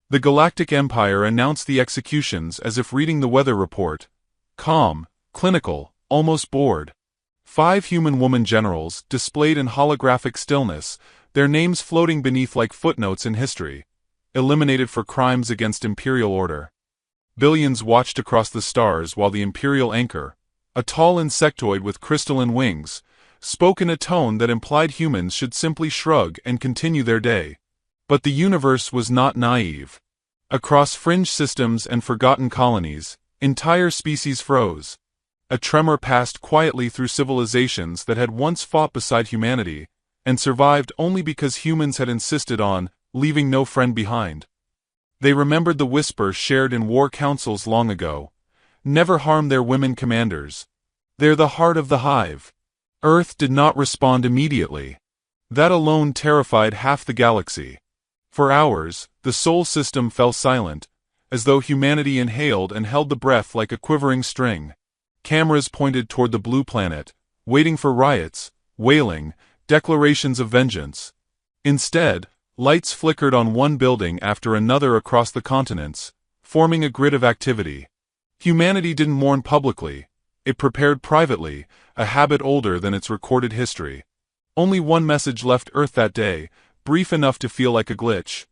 The Galactic Empire announced the executions as if reading the weather report. Calm, clinical, almost bored. 5 human woman generals, displayed in holographic stillness, their names floating beneath like footnotes in history. Eliminated for crimes against imperial order. Billions watched across the stars while the imperial anchor, a tall insectoid with crystalline wings, spoke in a tone that implied humans should simply shrug and continue their day. But the universe was not naive. Across fringe systems and forgotten colonies, entire species froze. A tremor passed quietly through civilizations that had once fought beside humanity, and survived only because humans had insisted on leaving no friend behind. They remembered the whisper shared in war councils long ago. Never harm their women commanders. They're the heart of the hive. Earth did not respond immediately. That alone terrified half the galaxy. For hours, the Sol system fell silent, as though humanity inhaled and held the breath like a quivering string. Cameras pointed toward the blue planet, waiting for riots, wailing, declarations of vengeance. Instead, lights flickered on one building after another across the continents, forming a grid of activity. Humanity didn't mourn publicly. It prepared privately, a habit older than its recorded history. Only one message left Earth that day, brief enough to feel like a glitch.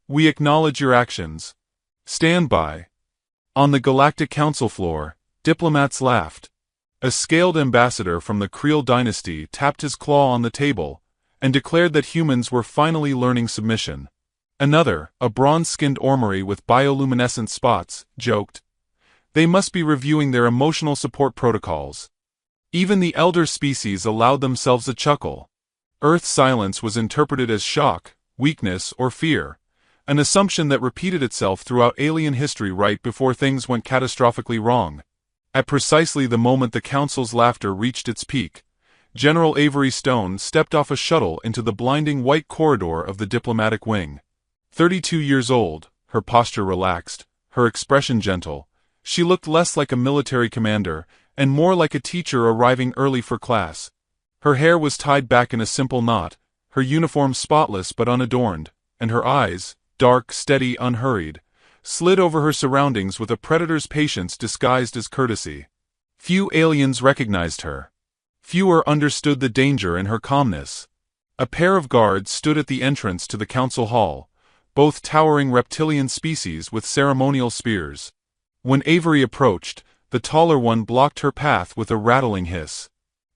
We acknowledge your actions. Stand by. On the Galactic Council floor, diplomats laughed. A scaled ambassador from the Creel dynasty tapped his claw on the table, and declared that humans were finally learning submission. Another, a bronze-skinned orrery with bioluminescent spots, joked. They must be reviewing their emotional support protocols. Even the elder species allowed themselves a chuckle. Earth's silence was interpreted as shock, weakness, or fear, an assumption that repeated itself throughout alien history right before things went catastrophically wrong. At precisely the moment the Council's laughter reached its peak, General Avery Stone stepped off a shuttle into the blinding white corridor of the diplomatic wing. 32 years old, her posture relaxed, her expression gentle, she looked less like a military commander and more like a teacher arriving early for class. Her hair was tied back in a simple knot, her uniform spotless but unadorned, and her eyes, dark, steady, unhurried, slid over her surroundings with a predator's patience disguised as courtesy. Few aliens recognized her. Fewer understood the danger in her calmness. A pair of guards stood at the entrance to the council hall, both towering reptilian species with ceremonial spears. When Avery approached, the taller one blocked her path with a rattling hiss.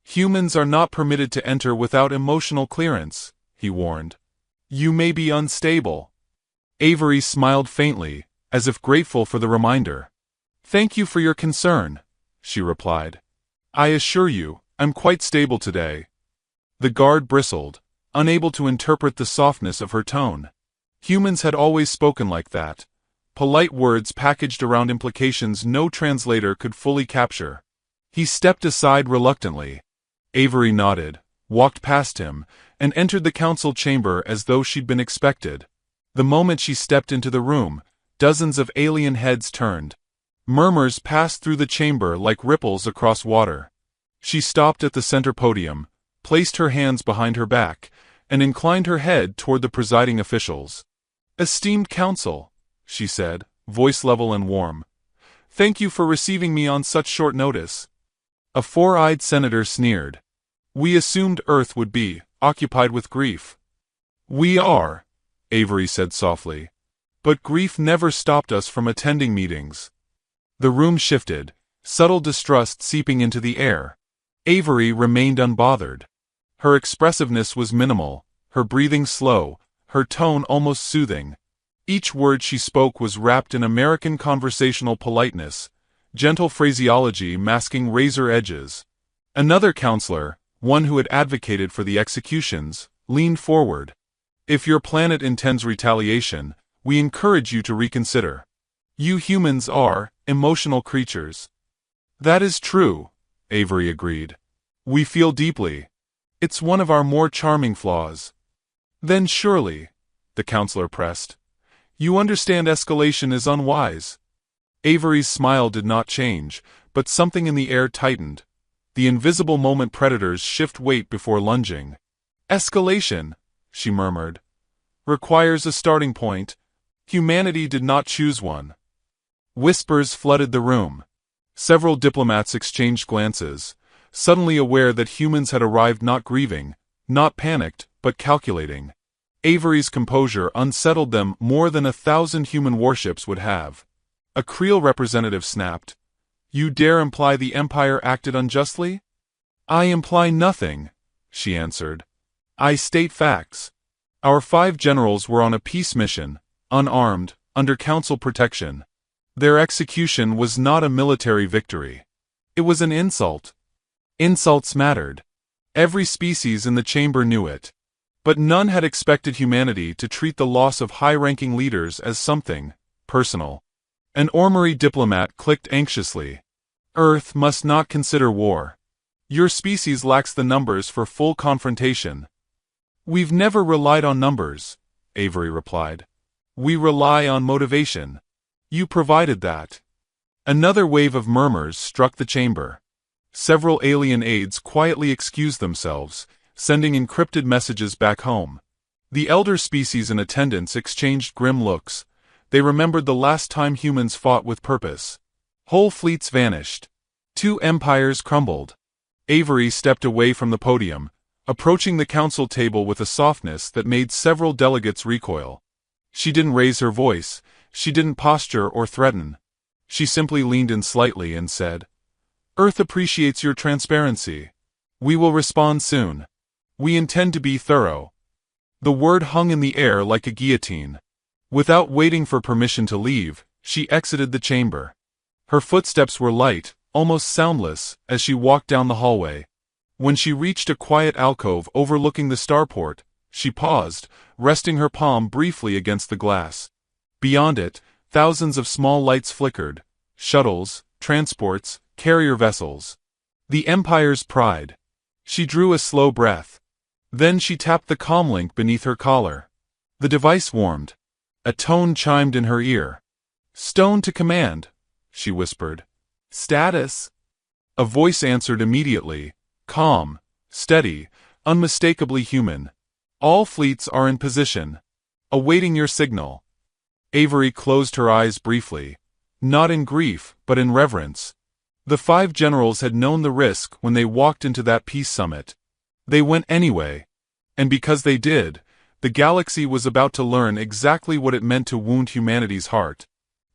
Humans are not permitted to enter without emotional clearance, he warned. You may be unstable. Avery smiled faintly, as if grateful for the reminder. Thank you for your concern, she replied. I assure you, I'm quite stable today. The guard bristled, unable to interpret the softness of her tone. Humans had always spoken like that. Polite words packaged around implications no translator could fully capture. He stepped aside reluctantly. Avery nodded, walked past him, and entered the council chamber as though she'd been expected. The moment she stepped into the room, dozens of alien heads turned. Murmurs passed through the chamber like ripples across water. She stopped at the center podium, placed her hands behind her back, and inclined her head toward the presiding officials. Esteemed council, she said, voice level and warm. Thank you for receiving me on such short notice. A four-eyed senator sneered. We assumed Earth would be occupied with grief. We are, Avery said softly. But grief never stopped us from attending meetings. The room shifted, subtle distrust seeping into the air. Avery remained unbothered. Her expressiveness was minimal, her breathing slow, her tone almost soothing. Each word she spoke was wrapped in American conversational politeness, gentle phraseology masking razor edges. Another counselor, one who had advocated for the executions, leaned forward. If your planet intends retaliation, we encourage you to reconsider. You humans are emotional creatures. That is true, Avery agreed. We feel deeply. It's one of our more charming flaws. Then surely, the counselor pressed, you understand escalation is unwise. Avery's smile did not change, but something in the air tightened. The invisible moment predators shift weight before lunging. Escalation, she murmured, requires a starting point. Humanity did not choose one. Whispers flooded the room. Several diplomats exchanged glances, suddenly aware that humans had arrived not grieving, not panicked, but calculating. Avery's composure unsettled them more than 1,000 human warships would have. A Creel representative snapped. "You dare imply the Empire acted unjustly?" "I imply nothing," she answered. "I state facts. Our 5 generals were on a peace mission, unarmed, under Council protection. Their execution was not a military victory. It was an insult. Insults mattered. Every species in the chamber knew it. But none had expected humanity to treat the loss of high-ranking leaders as something personal. An ornery diplomat clicked anxiously. "Earth must not consider war. Your species lacks the numbers for full confrontation." "We've never relied on numbers," Avery replied. "We rely on motivation. You provided that." Another wave of murmurs struck the chamber. Several alien aides quietly excused themselves, sending encrypted messages back home. The elder species in attendance exchanged grim looks. They remembered the last time humans fought with purpose. Whole fleets vanished. 2 empires crumbled. Avery stepped away from the podium, approaching the council table with a softness that made several delegates recoil. She didn't raise her voice, she didn't posture or threaten. She simply leaned in slightly and said, "Earth appreciates your transparency. We will respond soon. We intend to be thorough." The word hung in the air like a guillotine. Without waiting for permission to leave, she exited the chamber. Her footsteps were light, almost soundless, as she walked down the hallway. When she reached a quiet alcove overlooking the starport, she paused, resting her palm briefly against the glass. Beyond it, thousands of small lights flickered. Shuttles, transports, carrier vessels. The Empire's pride. She drew a slow breath. Then she tapped the comlink beneath her collar. The device warmed. A tone chimed in her ear. "Stone to command," she whispered. "Status?" A voice answered immediately, calm, steady, unmistakably human. "All fleets are in position. Awaiting your signal." Avery closed her eyes briefly. Not in grief, but in reverence. The 5 generals had known the risk when they walked into that peace summit. They went anyway. And because they did, the galaxy was about to learn exactly what it meant to wound humanity's heart.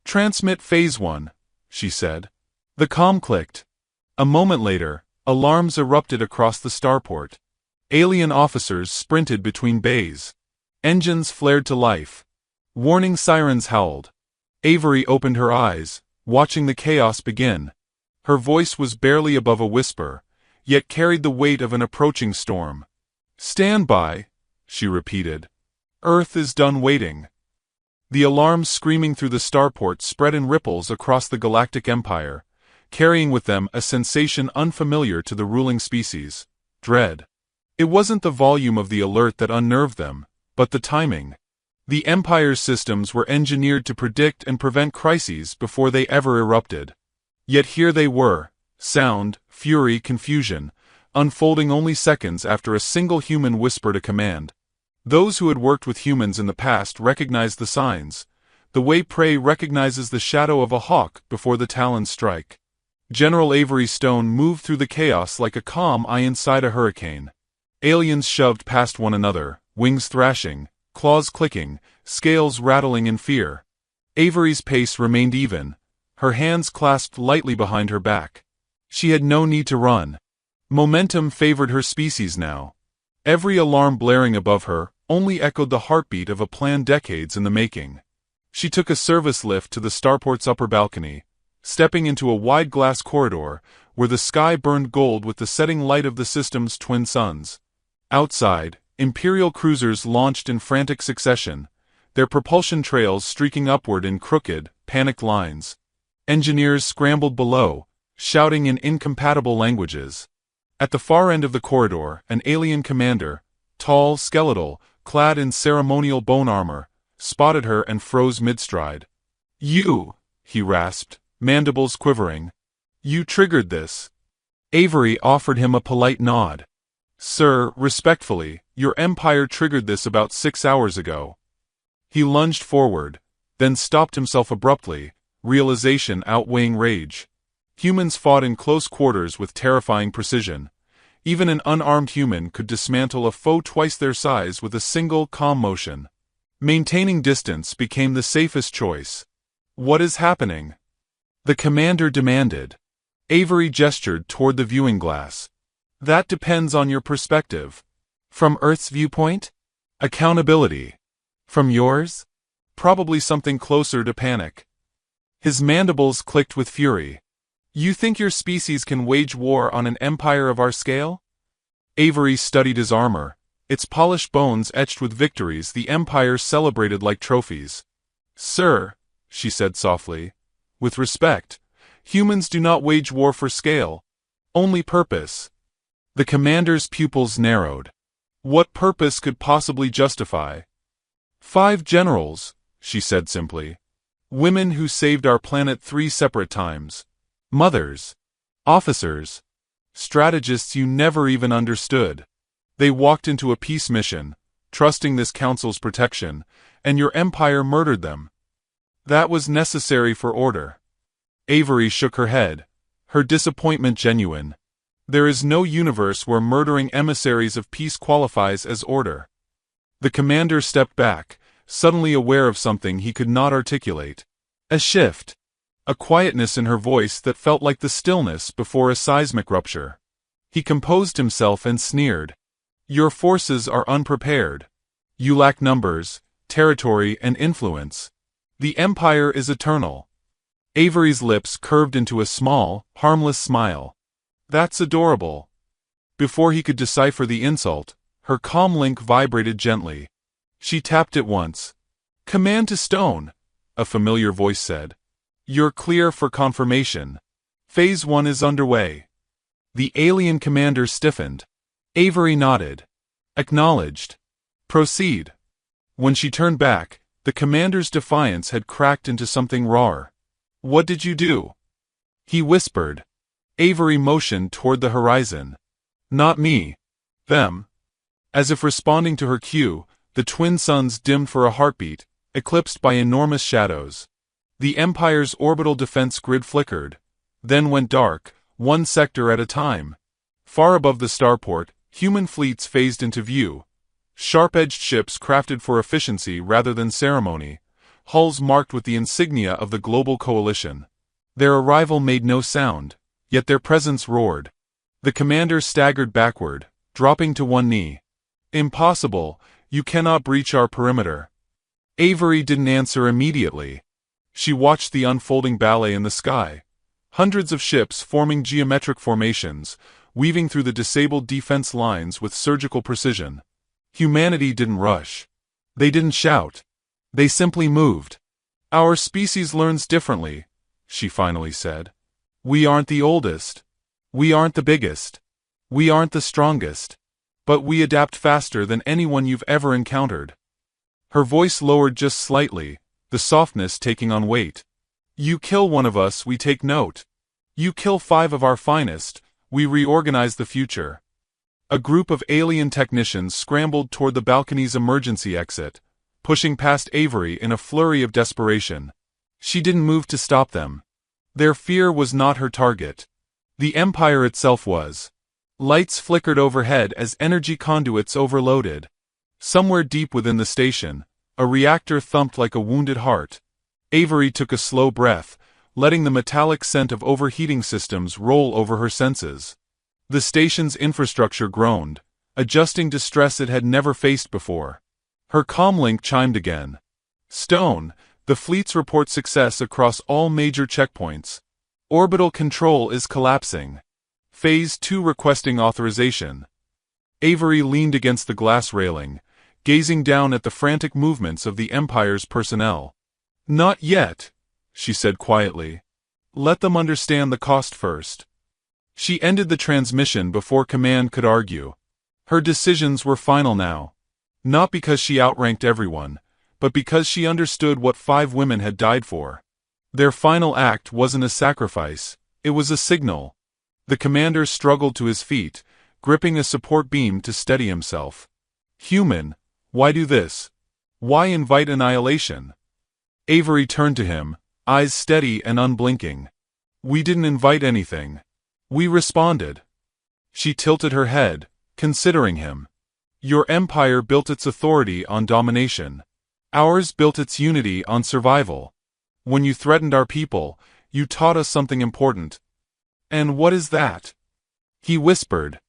"Transmit Phase 1, she said. The comm clicked. A moment later, alarms erupted across the starport. Alien officers sprinted between bays. Engines flared to life. Warning sirens howled. Avery opened her eyes, watching the chaos begin. Her voice was barely above a whisper, yet carried the weight of an approaching storm. "Stand by," she repeated. "Earth is done waiting." The alarms screaming through the starport spread in ripples across the Galactic Empire, carrying with them a sensation unfamiliar to the ruling species: dread. It wasn't the volume of the alert that unnerved them, but the timing. The Empire's systems were engineered to predict and prevent crises before they ever erupted. Yet here they were, sound, fury, confusion, unfolding only seconds after a single human whispered a command. Those who had worked with humans in the past recognized the signs, the way prey recognizes the shadow of a hawk before the talons strike. General Avery Stone moved through the chaos like a calm eye inside a hurricane. Aliens shoved past one another, wings thrashing, claws clicking, scales rattling in fear. Avery's pace remained even, her hands clasped lightly behind her back. She had no need to run. Momentum favored her species now. Every alarm blaring above her only echoed the heartbeat of a plan decades in the making. She took a service lift to the starport's upper balcony, stepping into a wide glass corridor where the sky burned gold with the setting light of the system's twin suns. Outside, Imperial cruisers launched in frantic succession, their propulsion trails streaking upward in crooked, panicked lines. Engineers scrambled below, shouting in incompatible languages. At the far end of the corridor, an alien commander, tall, skeletal, clad in ceremonial bone armor, spotted her and froze mid-stride. "You," he rasped, mandibles quivering. "You triggered this." Avery offered him a polite nod. "Sir, respectfully, your empire triggered this about 6 hours ago." He lunged forward, then stopped himself abruptly, realization outweighing rage. Humans fought in close quarters with terrifying precision. Even an unarmed human could dismantle a foe twice their size with a single, calm motion. Maintaining distance became the safest choice. "What is happening?" the commander demanded. Avery gestured toward the viewing glass. "That depends on your perspective." "From Earth's viewpoint?" "Accountability." "From yours?" "Probably something closer to panic." His mandibles clicked with fury. "You think your species can wage war on an empire of our scale?" Avery studied his armor, its polished bones etched with victories the empire celebrated like trophies. "Sir," she said softly, "with respect, humans do not wage war for scale, only purpose." The commander's pupils narrowed. What purpose could possibly justify? "5 generals," she said simply. "Women who saved our planet 3 separate times. Mothers. Officers. Strategists you never even understood. They walked into a peace mission, trusting this council's protection, and your empire murdered them. That was necessary for order." Avery shook her head, her disappointment genuine. There is no universe where murdering emissaries of peace qualifies as order. The commander stepped back, suddenly aware of something he could not articulate. A shift. A quietness in her voice that felt like the stillness before a seismic rupture. He composed himself and sneered. "Your forces are unprepared. You lack numbers, territory, and influence. The Empire is eternal." Avery's lips curved into a small, harmless smile. "That's adorable." Before he could decipher the insult, her comm link vibrated gently. She tapped it once. "Command to Stone," a familiar voice said. "You're clear for confirmation. Phase 1 is underway." The alien commander stiffened. Avery nodded. "Acknowledged. Proceed." When she turned back, the commander's defiance had cracked into something rawer. "What did you do?" he whispered. Avery motioned toward the horizon. "Not me. Them." As if responding to her cue, the twin suns dimmed for a heartbeat, eclipsed by enormous shadows. The Empire's orbital defense grid flickered, then went dark, one sector at a time. Far above the starport, human fleets phased into view. Sharp-edged ships crafted for efficiency rather than ceremony, hulls marked with the insignia of the global coalition. Their arrival made no sound, yet their presence roared. The commander staggered backward, dropping to one knee. "Impossible, you cannot breach our perimeter." Avery didn't answer immediately. She watched the unfolding ballet in the sky. Hundreds of ships forming geometric formations, weaving through the disabled defense lines with surgical precision. Humanity didn't rush. They didn't shout. They simply moved. "Our species learns differently," she finally said. "We aren't the oldest. We aren't the biggest. We aren't the strongest. But we adapt faster than anyone you've ever encountered." Her voice lowered just slightly, the softness taking on weight. "You kill one of us, we take note. You kill 5 of our finest, we reorganize the future." A group of alien technicians scrambled toward the balcony's emergency exit, pushing past Avery in a flurry of desperation. She didn't move to stop them. Their fear was not her target. The Empire itself was. Lights flickered overhead as energy conduits overloaded. Somewhere deep within the station, a reactor thumped like a wounded heart. Avery took a slow breath, letting the metallic scent of overheating systems roll over her senses. The station's infrastructure groaned, adjusting to stress it had never faced before. Her comlink chimed again. "Stone, the fleets report success across all major checkpoints. Orbital control is collapsing. Phase 2 requesting authorization." Avery leaned against the glass railing, gazing down at the frantic movements of the Empire's personnel. "Not yet," she said quietly. "Let them understand the cost first." She ended the transmission before command could argue. Her decisions were final now. Not because she outranked everyone, but because she understood what 5 women had died for. Their final act wasn't a sacrifice, it was a signal. The commander struggled to his feet, gripping a support beam to steady himself. "Human, why do this? Why invite annihilation?" Avery turned to him, eyes steady and unblinking. "We didn't invite anything. We responded." She tilted her head, considering him. "Your empire built its authority on domination. Ours built its unity on survival. When you threatened our people, you taught us something important." "And what is that?" he whispered.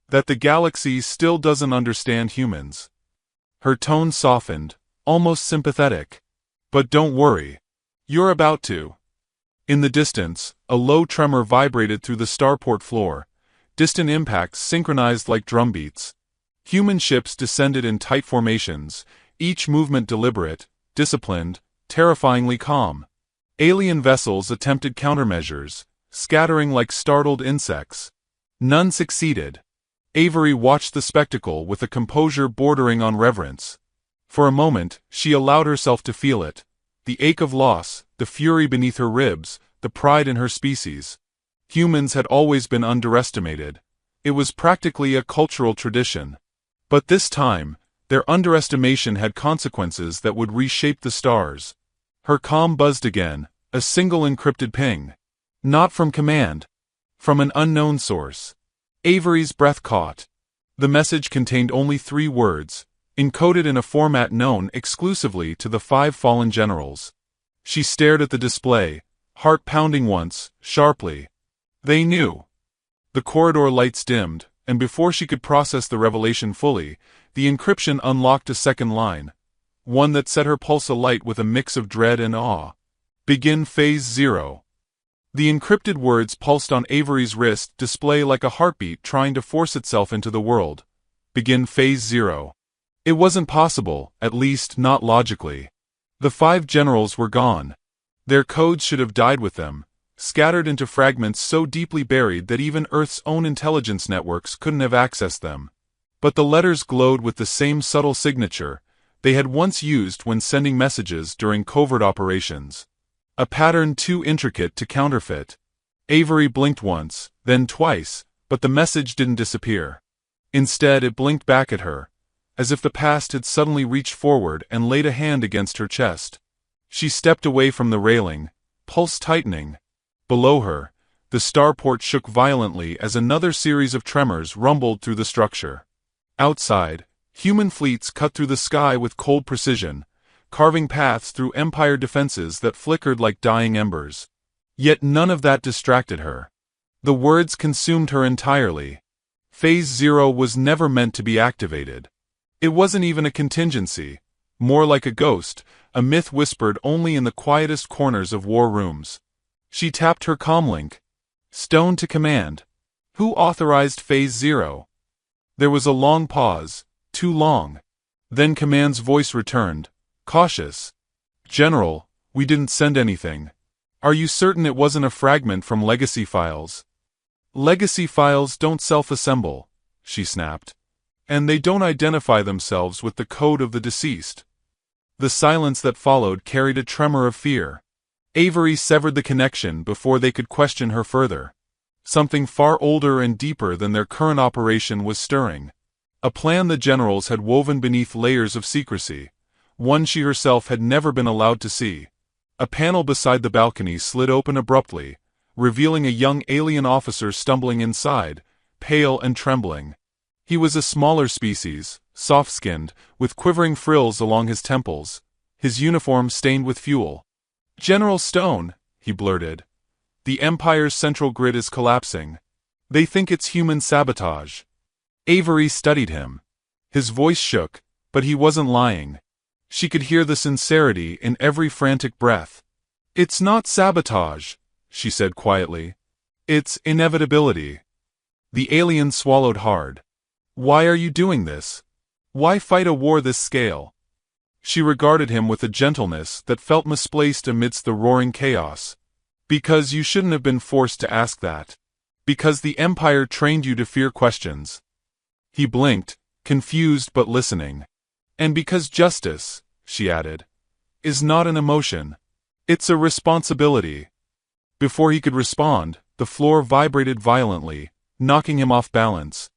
"That the galaxy still doesn't understand humans." Her tone softened, almost sympathetic. "But don't worry. You're about to." In the distance, a low tremor vibrated through the starport floor, distant impacts synchronized like drumbeats. Human ships descended in tight formations, each movement deliberate, disciplined, terrifyingly calm. Alien vessels attempted countermeasures, scattering like startled insects. None succeeded. Avery watched the spectacle with a composure bordering on reverence. For a moment, she allowed herself to feel it. The ache of loss, the fury beneath her ribs, the pride in her species. Humans had always been underestimated. It was practically a cultural tradition. But this time, their underestimation had consequences that would reshape the stars. Her comm buzzed again, a single encrypted ping. Not from command. From an unknown source. Avery's breath caught. The message contained only 3 words, encoded in a format known exclusively to the 5 fallen generals. She stared at the display, heart pounding once, sharply. They knew. The corridor lights dimmed, and before she could process the revelation fully, the encryption unlocked a second line. One that set her pulse alight with a mix of dread and awe. "Begin Phase 0. The encrypted words pulsed on Avery's wrist display like a heartbeat trying to force itself into the world. Begin Phase 0. It wasn't possible, at least not logically. The 5 generals were gone. Their codes should have died with them, scattered into fragments so deeply buried that even Earth's own intelligence networks couldn't have accessed them. But the letters glowed with the same subtle signature they had once used when sending messages during covert operations. A pattern too intricate to counterfeit. Avery blinked once, then twice, but the message didn't disappear. Instead, it blinked back at her, as if the past had suddenly reached forward and laid a hand against her chest. She stepped away from the railing, pulse tightening. Below her, the starport shook violently as another series of tremors rumbled through the structure. Outside, human fleets cut through the sky with cold precision, carving paths through Empire defenses that flickered like dying embers. Yet none of that distracted her. The words consumed her entirely. Phase 0 was never meant to be activated. It wasn't even a contingency, more like a ghost, a myth whispered only in the quietest corners of war rooms. She tapped her comlink. Stone to command. Who authorized Phase 0? There was a long pause, too long. Then Command's voice returned, cautious. "General, we didn't send anything. Are you certain it wasn't a fragment from legacy files?" "Legacy files don't self-assemble," she snapped. "And they don't identify themselves with the code of the deceased." The silence that followed carried a tremor of fear. Avery severed the connection before they could question her further. Something far older and deeper than their current operation was stirring. A plan the generals had woven beneath layers of secrecy, one she herself had never been allowed to see. A panel beside the balcony slid open abruptly, revealing a young alien officer stumbling inside, pale and trembling. He was a smaller species, soft-skinned, with quivering frills along his temples, his uniform stained with fuel. "General Stone," he blurted. "The Empire's central grid is collapsing. They think it's human sabotage." Avery studied him. His voice shook, but he wasn't lying. She could hear the sincerity in every frantic breath. "It's not sabotage," she said quietly. "It's inevitability." The alien swallowed hard. "Why are you doing this? Why fight a war this scale?" She regarded him with a gentleness that felt misplaced amidst the roaring chaos. "Because you shouldn't have been forced to ask that. Because the Empire trained you to fear questions." He blinked, confused but listening. "And because justice," she added, "is not an emotion. It's a responsibility." Before he could respond, the floor vibrated violently, knocking him off balance.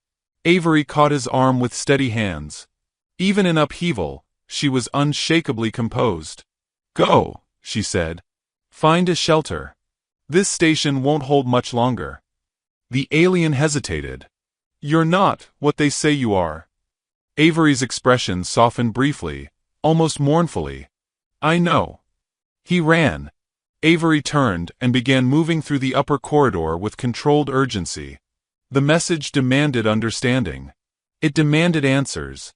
Avery caught his arm with steady hands. Even in upheaval, she was unshakably composed. "Go," she said. "Find a shelter. This station won't hold much longer." The alien hesitated. "You're not what they say you are." Avery's expression softened briefly, almost mournfully. "I know." He ran. Avery turned and began moving through the upper corridor with controlled urgency. The message demanded understanding. It demanded answers.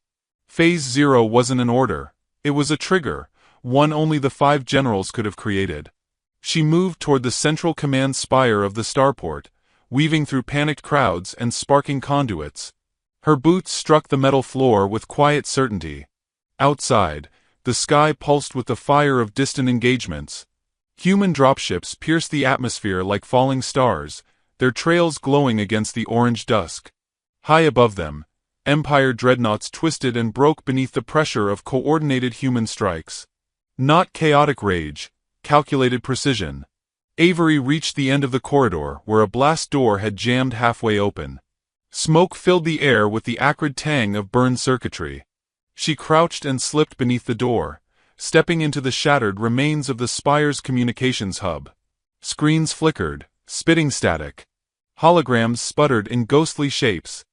Phase 0 wasn't an order. It was a trigger, one only the 5 generals could have created. She moved toward the central command spire of the starport, weaving through panicked crowds and sparking conduits. Her boots struck the metal floor with quiet certainty. Outside, the sky pulsed with the fire of distant engagements. Human dropships pierced the atmosphere like falling stars, their trails glowing against the orange dusk. High above them, Empire dreadnoughts twisted and broke beneath the pressure of coordinated human strikes. Not chaotic rage, calculated precision. Avery reached the end of the corridor where a blast door had jammed halfway open. Smoke filled the air with the acrid tang of burned circuitry. She crouched and slipped beneath the door, stepping into the shattered remains of the spire's communications hub. Screens flickered, spitting static. Holograms sputtered in ghostly shapes.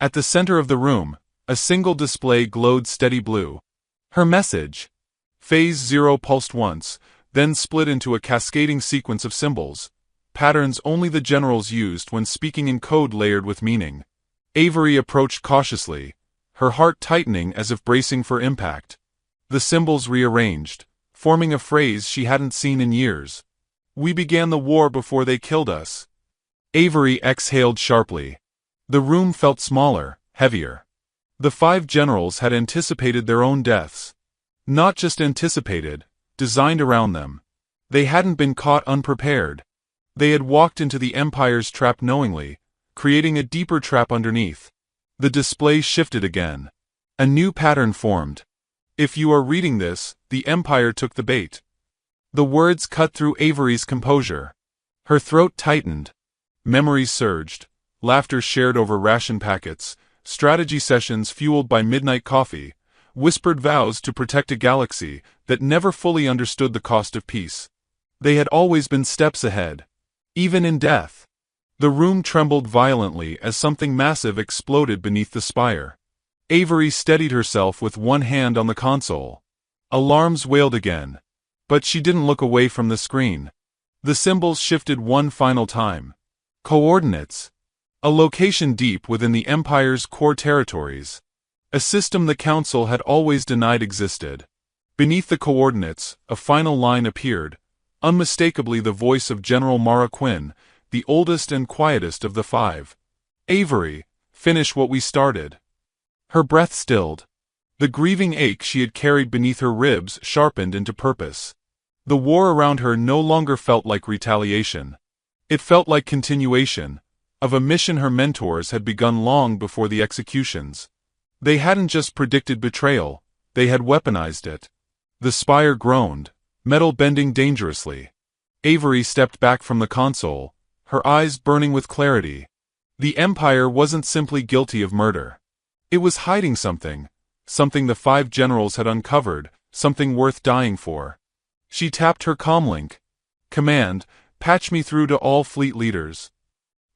At the center of the room, a single display glowed steady blue. Her message. Phase 0 pulsed once, then split into a cascading sequence of symbols, patterns only the generals used when speaking in code layered with meaning. Avery approached cautiously, her heart tightening as if bracing for impact. The symbols rearranged, forming a phrase she hadn't seen in years. "We began the war before they killed us." Avery exhaled sharply. The room felt smaller, heavier. The 5 generals had anticipated their own deaths. Not just anticipated, designed around them. They hadn't been caught unprepared. They had walked into the Empire's trap knowingly, creating a deeper trap underneath. The display shifted again. A new pattern formed. "If you are reading this, the Empire took the bait." The words cut through Avery's composure. Her throat tightened. Memories surged. Laughter shared over ration packets, strategy sessions fueled by midnight coffee, whispered vows to protect a galaxy that never fully understood the cost of peace. They had always been steps ahead. Even in death. The room trembled violently as something massive exploded beneath the spire. Avery steadied herself with one hand on the console. Alarms wailed again. But she didn't look away from the screen. The symbols shifted one final time. Coordinates. A location deep within the Empire's core territories. A system the Council had always denied existed. Beneath the coordinates, a final line appeared, unmistakably the voice of General Mara Quinn, the oldest and quietest of the 5. "Avery, finish what we started." Her breath stilled. The grieving ache she had carried beneath her ribs sharpened into purpose. The war around her no longer felt like retaliation. It felt like continuation, of a mission her mentors had begun long before the executions. They hadn't just predicted betrayal, they had weaponized it. The spire groaned, metal bending dangerously. Avery stepped back from the console, her eyes burning with clarity. The Empire wasn't simply guilty of murder. It was hiding something, something the 5 generals had uncovered, something worth dying for. She tapped her comlink. "Command, patch me through to all fleet leaders."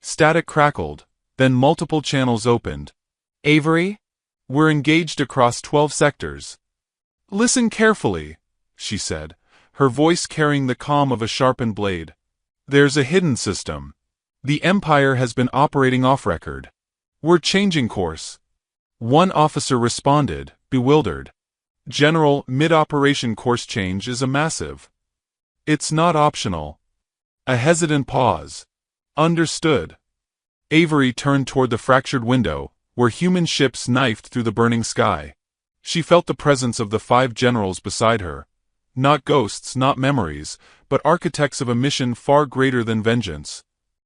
Static crackled, then multiple channels opened. "Avery? We're engaged across 12 sectors." "Listen carefully," she said, her voice carrying the calm of a sharpened blade. "There's a hidden system. The Empire has been operating off-record. We're changing course." One officer responded, bewildered. "General, mid-operation course change is a massive. It's not optional." A hesitant pause. "Understood." Avery turned toward the fractured window, where human ships knifed through the burning sky. She felt the presence of the 5 generals beside her. Not ghosts, not memories, but architects of a mission far greater than vengeance.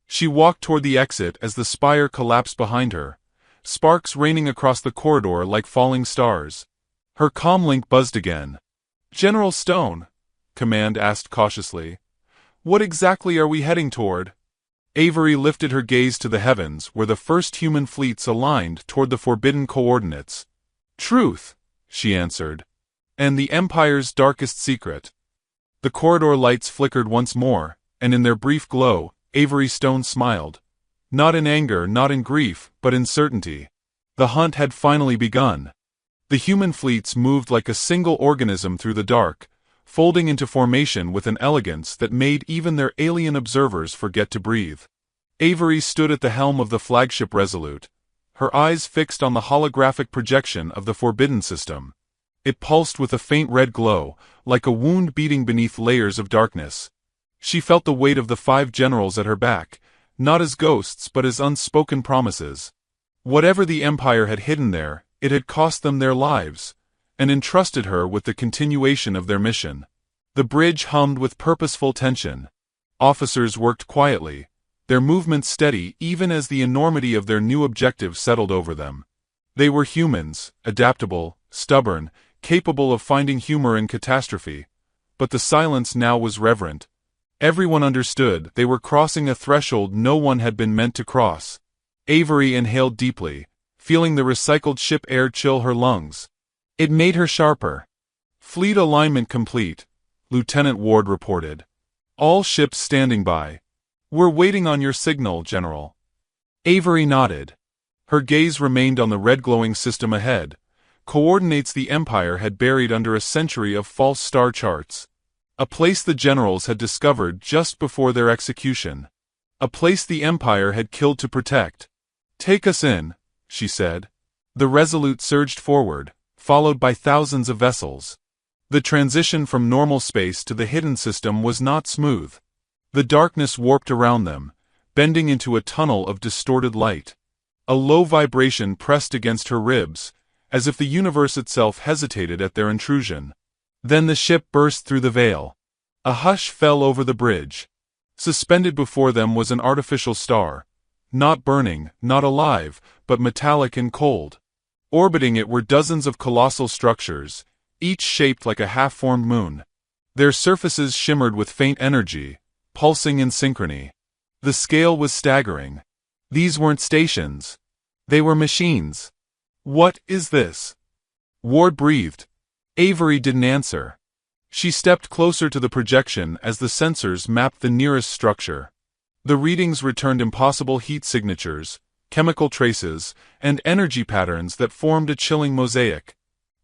She walked toward the exit as the spire collapsed behind her, sparks raining across the corridor like falling stars. Her comlink buzzed again. "General Stone," Command asked cautiously, "what exactly are we heading toward?" Avery lifted her gaze to the heavens where the first human fleets aligned toward the forbidden coordinates. "Truth," she answered. "And the Empire's darkest secret." The corridor lights flickered once more, and in their brief glow, Avery Stone smiled. Not in anger, not in grief, but in certainty. The hunt had finally begun. The human fleets moved like a single organism through the dark, folding into formation with an elegance that made even their alien observers forget to breathe. Avery stood at the helm of the flagship Resolute, her eyes fixed on the holographic projection of the Forbidden System. It pulsed with a faint red glow, like a wound beating beneath layers of darkness. She felt the weight of the 5 generals at her back, not as ghosts but as unspoken promises. Whatever the Empire had hidden there, it had cost them their lives, and entrusted her with the continuation of their mission. The bridge hummed with purposeful tension. Officers worked quietly, their movements steady even as the enormity of their new objective settled over them. They were humans, adaptable, stubborn, capable of finding humor in catastrophe, but the silence now was reverent. Everyone understood they were crossing a threshold no one had been meant to cross. Avery inhaled deeply, feeling the recycled ship air chill her lungs. It made her sharper. "Fleet alignment complete," Lieutenant Ward reported. "All ships standing by. We're waiting on your signal, General." Avery nodded. Her gaze remained on the red glowing system ahead, coordinates the Empire had buried under a century of false star charts. A place the generals had discovered just before their execution. A place the Empire had killed to protect. "Take us in," she said. The Resolute surged forward, followed by thousands of vessels. The transition from normal space to the hidden system was not smooth. The darkness warped around them, bending into a tunnel of distorted light. A low vibration pressed against her ribs, as if the universe itself hesitated at their intrusion. Then the ship burst through the veil. A hush fell over the bridge. Suspended before them was an artificial star. Not burning, not alive, but metallic and cold. Orbiting it were dozens of colossal structures, each shaped like a half-formed moon. Their surfaces shimmered with faint energy, pulsing in synchrony. The scale was staggering. These weren't stations. They were machines. "What is this?" Ward breathed. Avery didn't answer. She stepped closer to the projection as the sensors mapped the nearest structure. The readings returned impossible heat signatures, chemical traces, and energy patterns that formed a chilling mosaic.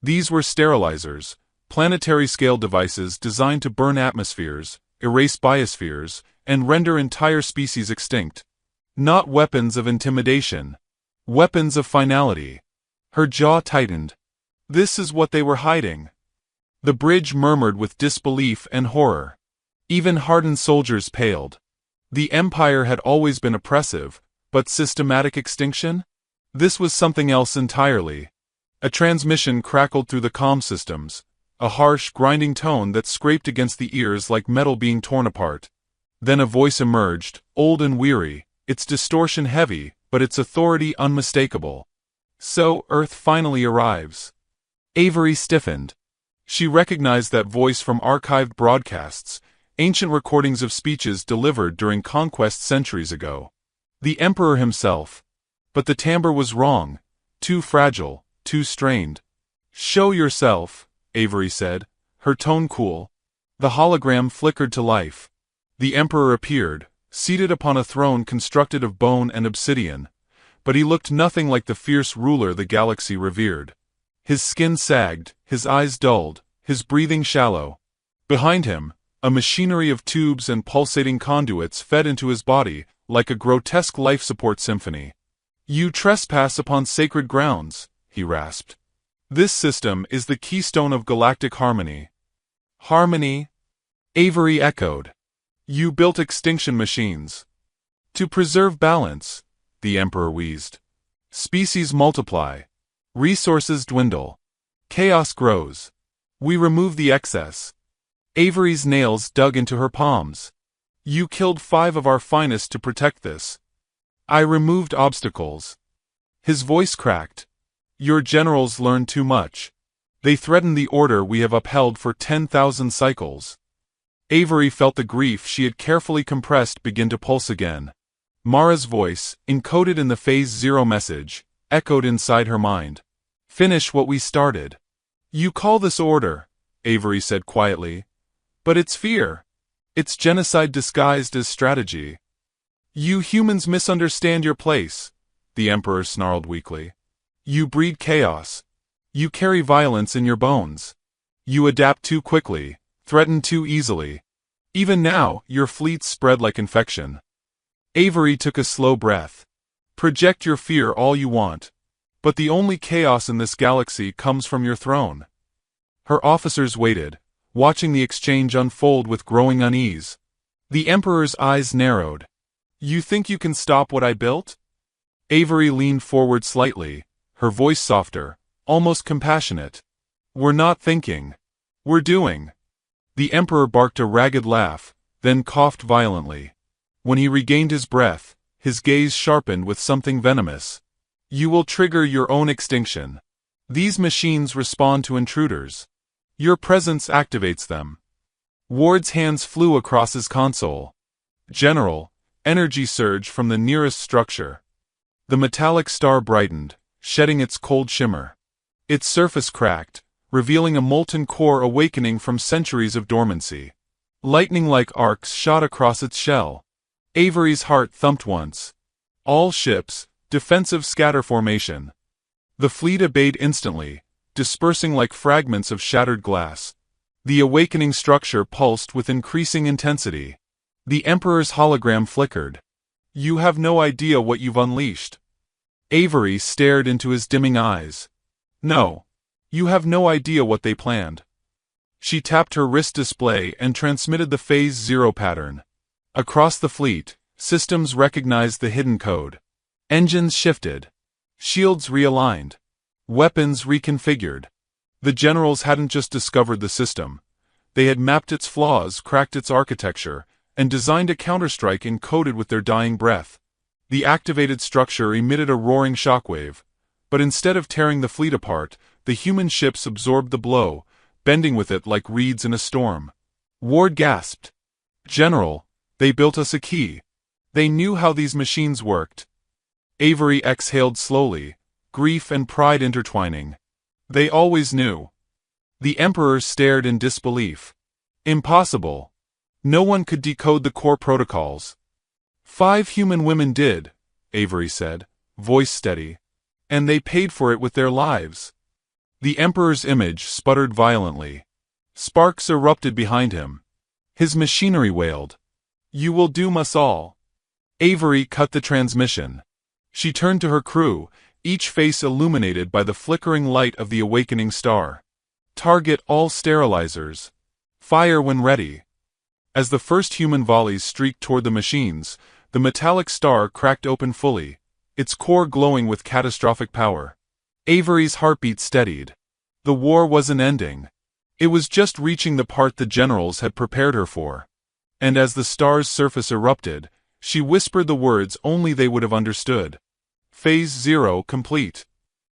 These were sterilizers, planetary-scale devices designed to burn atmospheres, erase biospheres, and render entire species extinct. Not weapons of intimidation. Weapons of finality. Her jaw tightened. This is what they were hiding. The bridge murmured with disbelief and horror. Even hardened soldiers paled. The Empire had always been oppressive, but systematic extinction? This was something else entirely. A transmission crackled through the comm systems, a harsh, grinding tone that scraped against the ears like metal being torn apart. Then a voice emerged, old and weary, its distortion heavy, but its authority unmistakable. "So, Earth finally arrives." Avery stiffened. She recognized that voice from archived broadcasts, ancient recordings of speeches delivered during conquest centuries ago. The Emperor himself. But the timbre was wrong, too fragile, too strained. "Show yourself," Avery said, her tone cool. The hologram flickered to life. The Emperor appeared, seated upon a throne constructed of bone and obsidian, but he looked nothing like the fierce ruler the galaxy revered. His skin sagged, his eyes dulled, his breathing shallow. Behind him, a machinery of tubes and pulsating conduits fed into his body, like a grotesque life support symphony. "You trespass upon sacred grounds," he rasped. "This system is the keystone of galactic harmony." "Harmony?" Avery echoed. "You built extinction machines." "To preserve balance," the Emperor wheezed. "Species multiply. Resources dwindle. Chaos grows. We remove the excess." Avery's nails dug into her palms. "You killed 5 of our finest to protect this." "I removed obstacles." His voice cracked. "Your generals learned too much. They threatened the order we have upheld for 10,000 cycles." Avery felt the grief she had carefully compressed begin to pulse again. Mara's voice, encoded in the Phase Zero message, echoed inside her mind. "Finish what we started." "You call this order," Avery said quietly. But it's fear. It's genocide disguised as strategy. You humans misunderstand your place, the Emperor snarled weakly. You breed chaos. You carry violence in your bones. You adapt too quickly, threaten too easily. Even now, your fleets spread like infection. Avery took a slow breath. Project your fear all you want. But the only chaos in this galaxy comes from your throne. Her officers waited, watching the exchange unfold with growing unease. The Emperor's eyes narrowed. You think you can stop what I built? Avery leaned forward slightly, her voice softer, almost compassionate. We're not thinking. We're doing. The Emperor barked a ragged laugh, then coughed violently. When he regained his breath, his gaze sharpened with something venomous. You will trigger your own extinction. These machines respond to intruders. Your presence activates them. Ward's hands flew across his console. General, energy surge from the nearest structure. The metallic star brightened, shedding its cold shimmer. Its surface cracked, revealing a molten core awakening from centuries of dormancy. Lightning-like arcs shot across its shell. Avery's heart thumped once. All ships, defensive scatter formation. The fleet obeyed instantly, dispersing like fragments of shattered glass. The awakening structure pulsed with increasing intensity. The Emperor's hologram flickered. You have no idea what you've unleashed. Avery stared into his dimming eyes. No. You have no idea what they planned. She tapped her wrist display and transmitted the Phase 0 pattern. Across the fleet, systems recognized the hidden code. Engines shifted. Shields realigned. Weapons reconfigured. The generals hadn't just discovered the system. They had mapped its flaws, cracked its architecture, and designed a counterstrike encoded with their dying breath. The activated structure emitted a roaring shockwave, but instead of tearing the fleet apart, the human ships absorbed the blow, bending with it like reeds in a storm. Ward gasped. General, they built us a key. They knew how these machines worked. Avery exhaled slowly, grief and pride intertwining. They always knew. The Emperor stared in disbelief. Impossible. No one could decode the core protocols. 5 human women did, Avery said, voice steady. And they paid for it with their lives. The Emperor's image sputtered violently. Sparks erupted behind him. His machinery wailed. You will doom us all. Avery cut the transmission. She turned to her crew, each face illuminated by the flickering light of the awakening star. Target all sterilizers. Fire when ready. As the first human volleys streaked toward the machines, the metallic star cracked open fully, its core glowing with catastrophic power. Avery's heartbeat steadied. The war wasn't ending. It was just reaching the part the generals had prepared her for. And as the star's surface erupted, she whispered the words only they would have understood. Phase 0 complete.